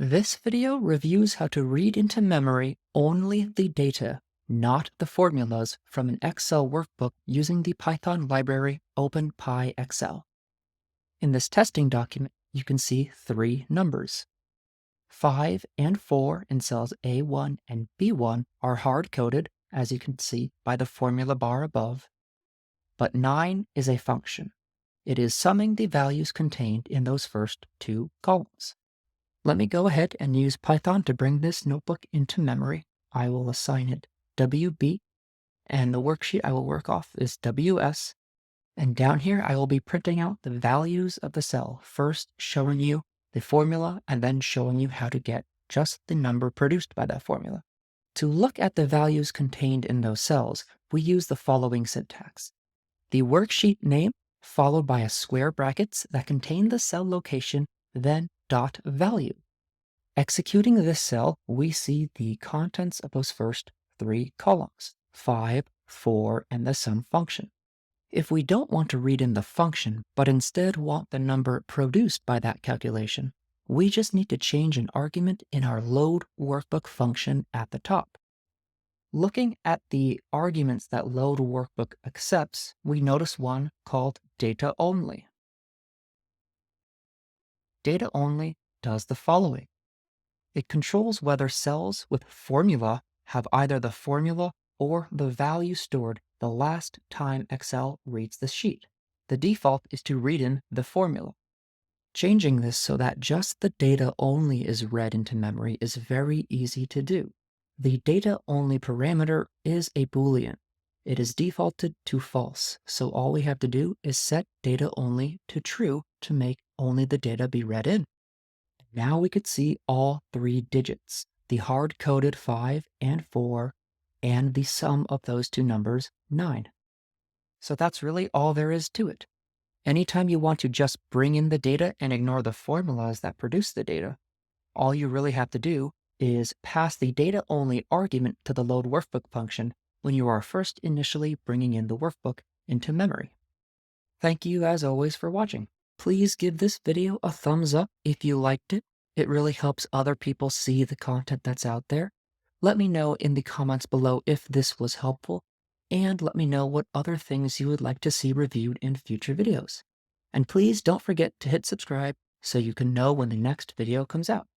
This video reviews how to read into memory only the data, not the formulas, from an Excel workbook using the Python library OpenPyXL. In this testing document, you can see three numbers. 5 and 4 in cells A1 and B1 are hard-coded, as you can see by the formula bar above. But 9 is a function. It is summing the values contained in those first two columns. Let me go ahead and use Python to bring this notebook into memory. I will assign it WB, and the worksheet I will work off is WS. And down here, I will be printing out the values of the cell, first showing you the formula and then showing you how to get just the number produced by that formula. To look at the values contained in those cells, we use the following syntax. The worksheet name followed by a square brackets that contain the cell location, then dot value. Executing this cell, we see the contents of those first three columns, 5, 4, and the sum function. If we don't want to read in the function, but instead want the number produced by that calculation, we just need to change an argument in our load workbook function at the top. Looking at the arguments that load workbook accepts, we notice one called data only. Data only does the following. It controls whether cells with formula have either the formula or the value stored the last time Excel reads the sheet. The default is to read in the formula. Changing this so that just the data only is read into memory is very easy to do. The data only parameter is a Boolean. It is defaulted to false, so all we have to do is set data only to true to make only the data be read in. Now we could see all three digits, the hard-coded 5 and 4, and the sum of those two numbers, 9. So that's really all there is to it. Anytime you want to just bring in the data and ignore the formulas that produce the data, all you really have to do is pass the data-only argument to the load workbook function when you are first initially bringing in the workbook into memory. Thank you as always for watching. Please give this video a thumbs up if you liked it. It really helps other people see the content that's out there. Let me know in the comments below if this was helpful, and let me know what other things you would like to see reviewed in future videos. And please don't forget to hit subscribe so you can know when the next video comes out.